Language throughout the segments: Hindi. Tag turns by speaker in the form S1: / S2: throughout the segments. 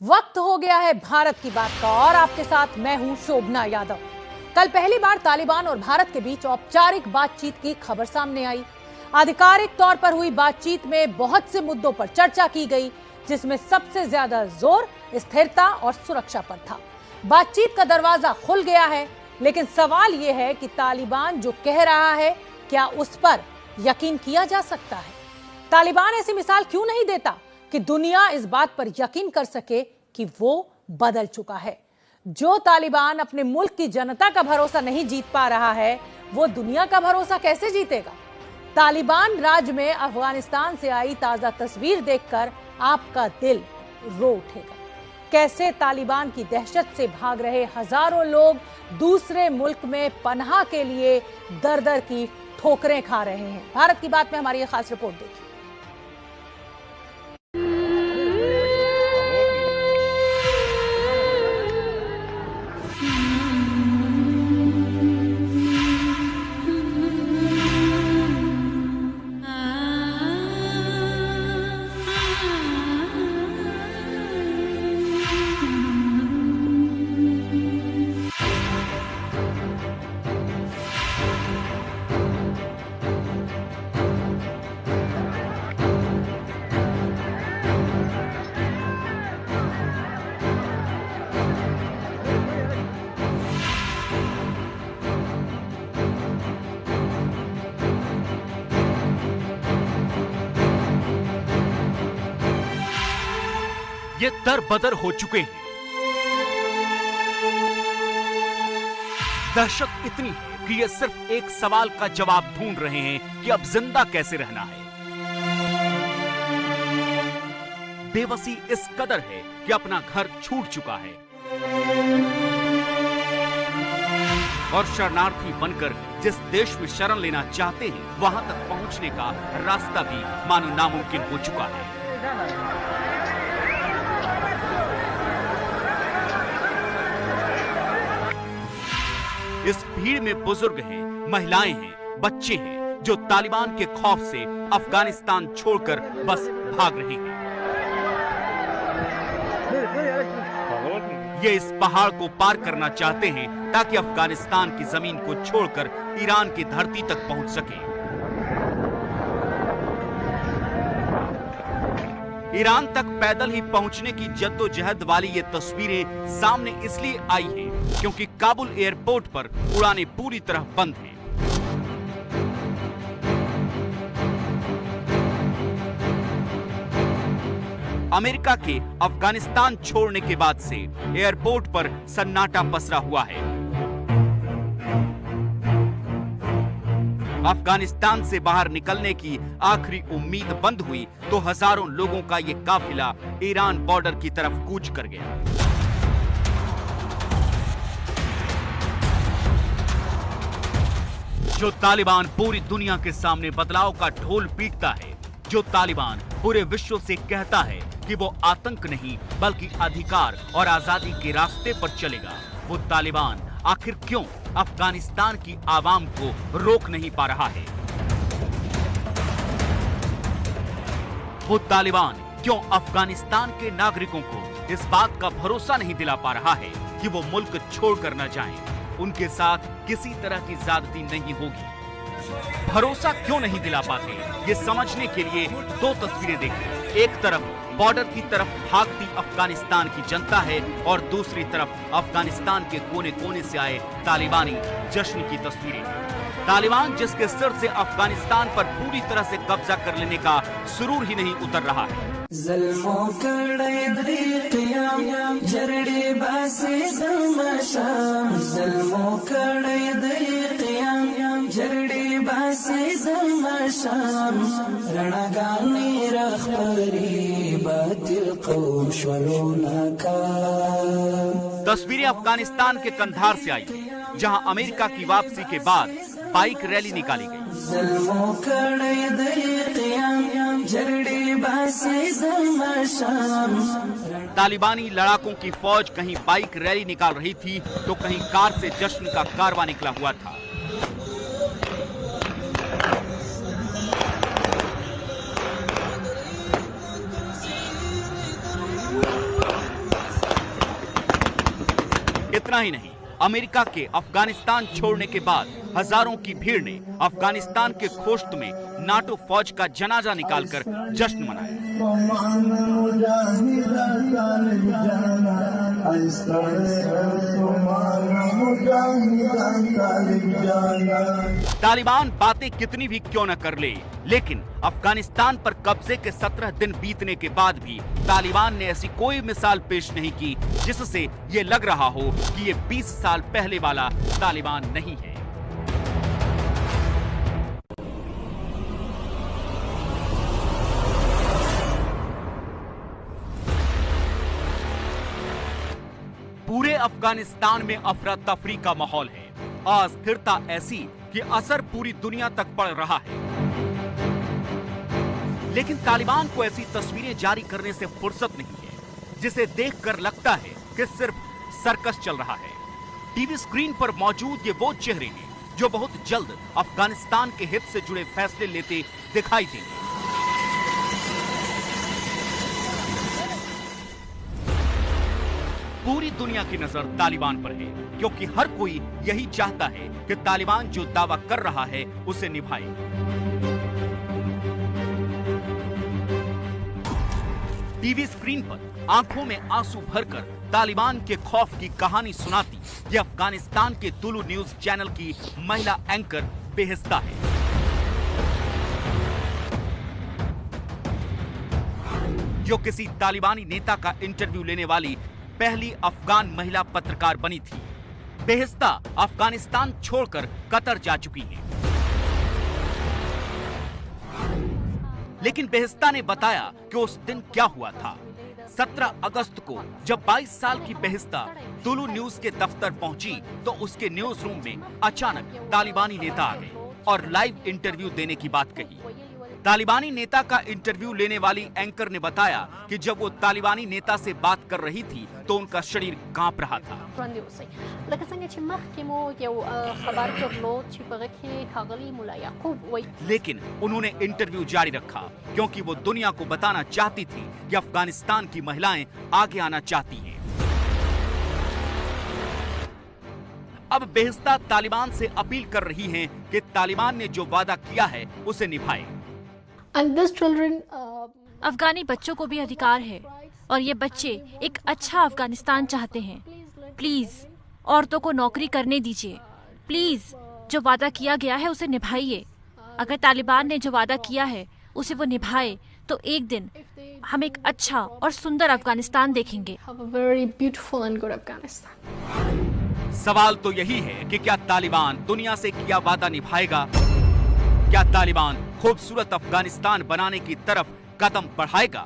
S1: वक्त हो गया है भारत की बात का और आपके साथ मैं हूं शोभना यादव। कल पहली बार तालिबान और भारत के बीच औपचारिक बातचीत की खबर सामने आई। आधिकारिक तौर पर हुई बातचीत में बहुत से मुद्दों पर चर्चा की गई, जिसमें सबसे ज्यादा जोर स्थिरता और सुरक्षा पर था। बातचीत का दरवाजा खुल गया है, लेकिन सवाल यह है कि तालिबान जो कह रहा है, क्या उस पर यकीन किया जा सकता है? तालिबान ऐसी मिसाल क्यों नहीं देता कि दुनिया इस बात पर यकीन कर सके कि वो बदल चुका है। जो तालिबान अपने मुल्क की जनता का भरोसा नहीं जीत पा रहा है, वो दुनिया का भरोसा कैसे जीतेगा? तालिबान राज में अफगानिस्तान से आई ताजा तस्वीर देखकर आपका दिल रो उठेगा। कैसे तालिबान की दहशत से भाग रहे हजारों लोग दूसरे मुल्क में पनाह के लिए दर दर की ठोकरें खा रहे हैं। भारत की बात में हमारी ये खास रिपोर्ट देखिए।
S2: ये दर-बदर हो चुके हैं। दहशत इतनी है कि ये सिर्फ एक सवाल का जवाब ढूंढ रहे हैं कि अब जिंदा कैसे रहना है। बेबसी इस कदर है कि अपना घर छूट चुका है और शरणार्थी बनकर जिस देश में शरण लेना चाहते हैं, वहां तक पहुंचने का रास्ता भी मानो नामुमकिन हो चुका है। इस भीड़ में बुजुर्ग हैं, महिलाएं हैं, बच्चे हैं, जो तालिबान के खौफ से अफगानिस्तान छोड़कर बस भाग रहे हैं। ये इस पहाड़ को पार करना चाहते हैं ताकि अफगानिस्तान की जमीन को छोड़कर ईरान की धरती तक पहुंच सके। ईरान तक पैदल ही पहुंचने की जद्दोजहद वाली ये तस्वीरें सामने इसलिए आई हैं क्योंकि काबुल एयरपोर्ट पर उड़ानें पूरी तरह बंद हैं। अमेरिका के अफगानिस्तान छोड़ने के बाद से एयरपोर्ट पर सन्नाटा पसरा हुआ है। अफगानिस्तान से बाहर निकलने की आखिरी उम्मीद बंद हुई तो हजारों लोगों का ये काफिला ईरान बॉर्डर की तरफ कूच कर गया। जो तालिबान पूरी दुनिया के सामने बदलाव का ढोल पीटता है, जो तालिबान पूरे विश्व से कहता है कि वो आतंक नहीं बल्कि अधिकार और आजादी के रास्ते पर चलेगा, वो तालिबान आखिर क्यों अफगानिस्तान की आवाम को रोक नहीं पा रहा है? वो तालिबान क्यों अफगानिस्तान के नागरिकों को इस बात का भरोसा नहीं दिला पा रहा है कि वो मुल्क छोड़कर न जाएं, उनके साथ किसी तरह की ज्यादती नहीं होगी? भरोसा क्यों नहीं दिला पाते, ये समझने के लिए दो तस्वीरें देखें। एक तरफ बॉर्डर की तरफ भागती अफगानिस्तान की जनता है और दूसरी तरफ अफगानिस्तान के कोने कोने से आए तालिबानी जश्न की तस्वीरें। तालिबान जिसके सिर से अफगानिस्तान पर पूरी तरह से कब्जा कर लेने का सुरूर ही नहीं उतर रहा है। तस्वीरें अफगानिस्तान के कंधार से आई, जहां अमेरिका की वापसी के बाद बाइक रैली निकाली गई। तालिबानी लड़ाकों की फौज कहीं बाइक रैली निकाल रही थी तो कहीं कार से जश्न का कारवा निकला हुआ था। इतना ही नहीं, अमेरिका के अफगानिस्तान छोड़ने के बाद हजारों की भीड़ ने अफगानिस्तान के खोश्त में नाटो फौज का जनाजा निकालकर जश्न मनाया। तालिबान बातें कितनी भी क्यों न कर ले, लेकिन अफगानिस्तान पर कब्जे के 17 दिन बीतने के बाद भी तालिबान ने ऐसी कोई मिसाल पेश नहीं की जिससे ये लग रहा हो कि ये 20 साल पहले वाला तालिबान नहीं है। पूरे अफगानिस्तान में अफरा तफरी का माहौल है। अस्थिरता ऐसी कि असर पूरी दुनिया तक पड़ रहा है। लेकिन तालिबान को ऐसी तस्वीरें जारी करने से फुर्सत नहीं है, जिसे देखकर लगता है कि सिर्फ सर्कस चल रहा है। टीवी स्क्रीन पर मौजूद ये वो चेहरे हैं जो बहुत जल्द अफगानिस्तान के हित से जुड़े फैसले लेते दिखाई देंगे। पूरी दुनिया की नजर तालिबान पर है, क्योंकि हर कोई यही चाहता है कि तालिबान जो दावा कर रहा है उसे निभाए। टीवी स्क्रीन पर आंखों में आंसू भरकर तालिबान के खौफ की कहानी सुनाती ये अफगानिस्तान के तुलु न्यूज चैनल की महिला एंकर बेहिस्ता है। जो किसी तालिबानी नेता का इंटरव्यू लेने वाली पहली अफगान महिला पत्रकार बनी थी। बेहिस्ता अफगानिस्तान छोड़कर कतर जा चुकी है। लेकिन बेहिस्ता ने बताया कि उस दिन क्या हुआ था। 17 अगस्त को जब 22 साल की बेहिस्ता तुलु न्यूज के दफ्तर पहुंची तो उसके न्यूज रूम में अचानक तालिबानी नेता आ गए और लाइव इंटरव्यू देने की बात कही। तालिबानी नेता का इंटरव्यू लेने वाली एंकर ने बताया कि जब वो तालिबानी नेता से बात कर रही थी तो उनका शरीर कांप रहा था। लेकिन उन्होंने इंटरव्यू जारी रखा क्योंकि वो दुनिया को बताना चाहती थी कि अफगानिस्तान की महिलाएं आगे आना चाहती हैं। अब बेहिस्ता तालिबान से अपील कर रही हैं कि तालिबान ने जो वादा किया है उसे निभाए।
S3: अफगानी बच्चों को भी अधिकार है और ये बच्चे एक अच्छा अफगानिस्तान चाहते हैं। प्लीज औरतों को नौकरी करने दीजिए। प्लीज जो वादा किया गया है उसे निभाइए। अगर तालिबान ने जो वादा किया है उसे वो निभाए तो एक दिन हम एक अच्छा और सुंदर अफगानिस्तान देखेंगे।
S2: सवाल तो यही है कि क्या तालिबान दुनिया से किया वादा निभाएगा? क्या तालिबान खूबसूरत अफगानिस्तान बनाने की तरफ कदम बढ़ाएगा?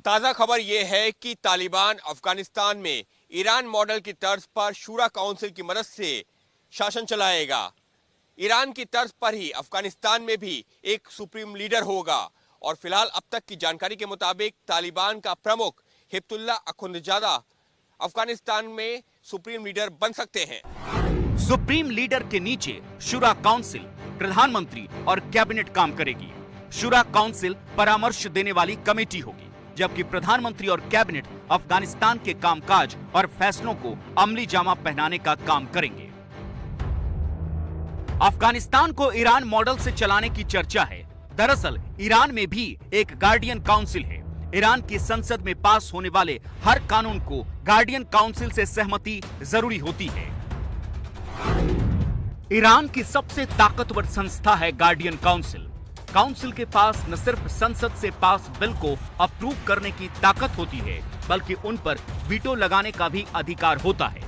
S4: ताजा खबर यह है कि तालिबान अफगानिस्तान में ईरान मॉडल की तर्ज पर शूरा काउंसिल की मदद से शासन चलाएगा। ईरान की तर्ज पर ही अफगानिस्तान में भी एक सुप्रीम लीडर होगा और फिलहाल अब तक की जानकारी के मुताबिक तालिबान का प्रमुख हिब्तुल्लाह अखुंदजादा अफगानिस्तान में सुप्रीम लीडर बन सकते हैं।
S2: सुप्रीम लीडर के नीचे शूरा काउंसिल, प्रधानमंत्री और कैबिनेट काम करेगी। शूरा काउंसिल परामर्श देने वाली कमेटी होगी, जबकि प्रधानमंत्री और कैबिनेट अफगानिस्तान के कामकाज और फैसलों को अमली जामा पहनाने का काम करेंगे। अफगानिस्तान को ईरान मॉडल से चलाने की चर्चा है। दरअसल ईरान में भी एक गार्डियन काउंसिल है। ईरान की संसद में पास होने वाले हर कानून को गार्डियन काउंसिल से सहमति जरूरी होती है। ईरान की सबसे ताकतवर संस्था है गार्डियन काउंसिल। काउंसिल के पास न सिर्फ संसद से पास बिल को अप्रूव करने की ताकत होती है, बल्कि उन पर वीटो लगाने का भी अधिकार होता है।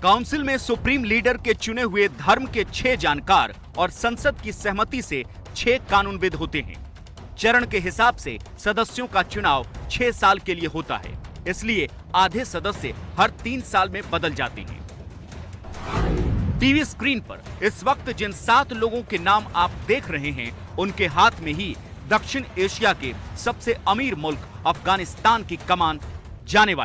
S2: काउंसिल में सुप्रीम लीडर के चुने हुए धर्म के 6 जानकार और संसद की सहमति से 6 कानूनविद होते हैं। चरण के हिसाब से सदस्यों का चुनाव 6 साल के लिए होता है, इसलिए आधे सदस्य हर 3 साल में बदल जाते हैं। टीवी स्क्रीन पर इस वक्त जिन 7 लोगों के नाम आप देख रहे हैं, उनके हाथ में ही दक्षिण एशिया के सबसे अमीर मुल्क अफगानिस्तान की कमान जाने वाली